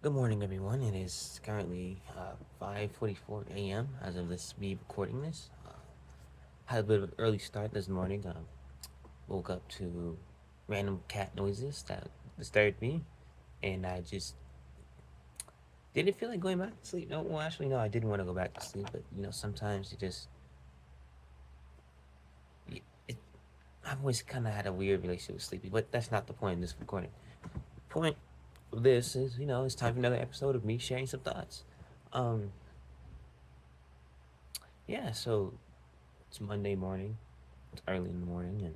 Good morning, everyone. It is currently 5:44 a.m. as of me recording this. Had a bit of an early start this morning. Woke up to random cat noises that disturbed me, and I just didn't feel like going back to sleep. No, well, actually, no, I didn't want to go back to sleep, but sometimes you just, it, I've always kind of had a weird relationship with sleepy, but that's not the point of this recording. The point of this is, it's time for another episode of me sharing some thoughts. Um, yeah, so it's Monday morning. It's early in the morning, and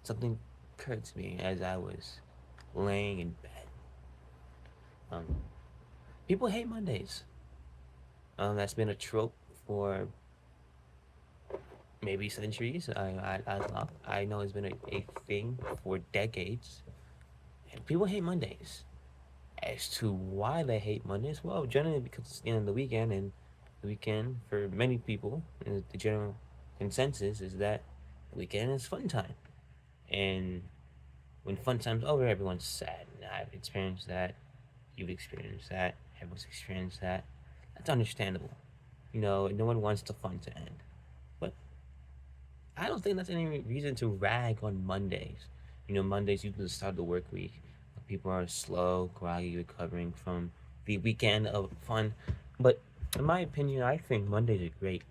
something occurred to me as I was laying in bed. Um, People hate Mondays. That's been a trope for maybe centuries. I know it's been a thing for decades. And people hate Mondays. As to why they hate Mondays, well, generally because it's the end of the weekend, and the weekend for many people, and the general consensus is that the weekend is fun time. And when fun time's over, everyone's sad. And I've experienced that. You've experienced that. Everyone's experienced that. That's understandable. No one wants the fun to end. But I don't think that's any reason to rag on Mondays. Mondays usually the start of the work week. People are slow, groggy, recovering from the weekend of fun. But in my opinion, I think Mondays are great.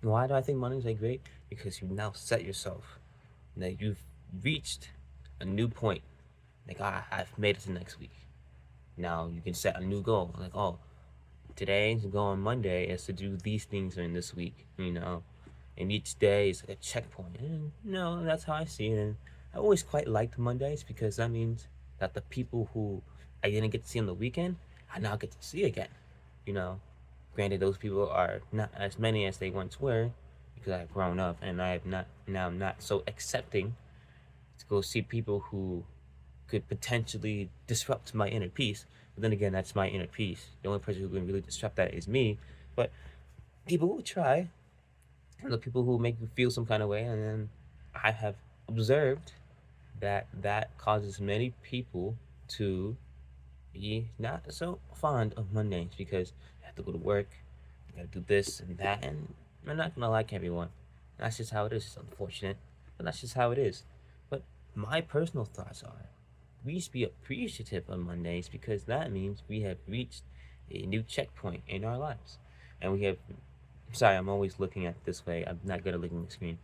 Why do I think Mondays are great? Because you've now set yourself that you've reached a new point. Like, I've made it to next week. Now you can set a new goal. Like, oh, today to go on Monday is to do these things during this week. And each day is like a checkpoint. And no, that's how I see it. And I always quite liked Mondays because that means that the people who I didn't get to see on the weekend, I now get to see again. You know, Granted, those people are not as many as they once were because I've grown up and I have not now I'm not so accepting to go see people who could potentially disrupt my inner peace. But then again, that's my inner peace. The only person who can really disrupt that is me. But people will try. The people who make you feel some kind of way, and then I have observed that that causes many people to be not so fond of Mondays because you have to go to work, you gotta do this and that, and I'm not gonna like everyone. That's just how it is. It's unfortunate, but that's just how it is. But my personal thoughts are we should be appreciative on Mondays because that means we have reached a new checkpoint in our lives. And we have, sorry, I'm always looking at it this way. I'm not good at looking at the screen.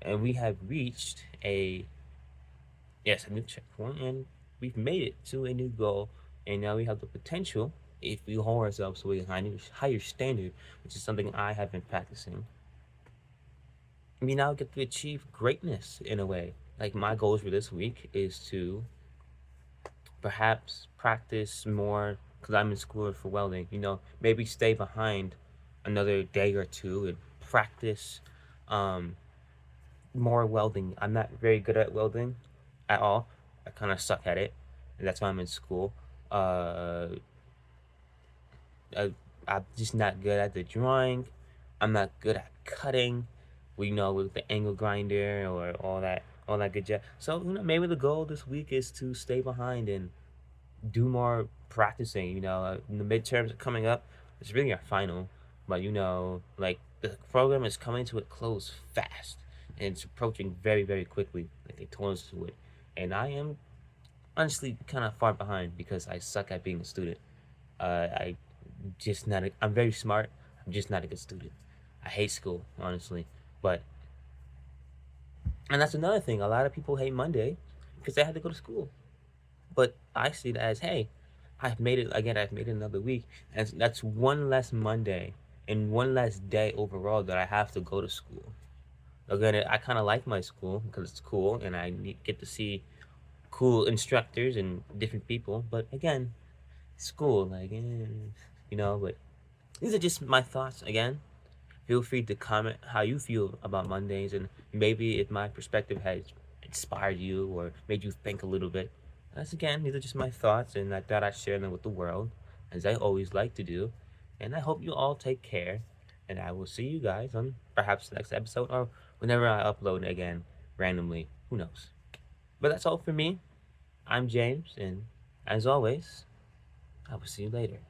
And we have reached yes, a new checkpoint, and we've made it to a new goal. And now we have the potential, if we hold ourselves to a higher standard, which is something I have been practicing, we now get to achieve greatness in a way. Like my goals for this week is to perhaps practice more because I'm in school for welding. Maybe stay behind another day or two and practice um, more welding. I'm not very good at welding at all. I kind of suck at it, and that's why I'm in school. Uh, I, I'm just not good at the drawing. I'm not good at cutting. With the angle grinder or all that good jazz. So maybe the goal this week is to stay behind and do more practicing. The midterms are coming up. It's really our final, but like the program is coming to a close fast, and it's approaching very, very quickly, like they told us to it. And I am honestly kind of far behind because I suck at being a student. I just not. I'm very smart. I'm just not a good student. I hate school, honestly. But and that's another thing. A lot of people hate Monday because they have to go to school. But I see it as, hey, I've made it again. I've made it another week, and that's one less Monday and one less day overall that I have to go to school. Again, I kind of like my school because it's cool, and get to see cool instructors and different people. But again, school, like, But these are just my thoughts. Again, feel free to comment how you feel about Mondays, and maybe if my perspective has inspired you or made you think a little bit. These are just my thoughts, and I thought I'd share them with the world, as I always like to do. And I hope you all take care, and I will see you guys on perhaps the next episode or whenever I upload again randomly. Who knows? But that's all for me. I'm James, and as always, I will see you later.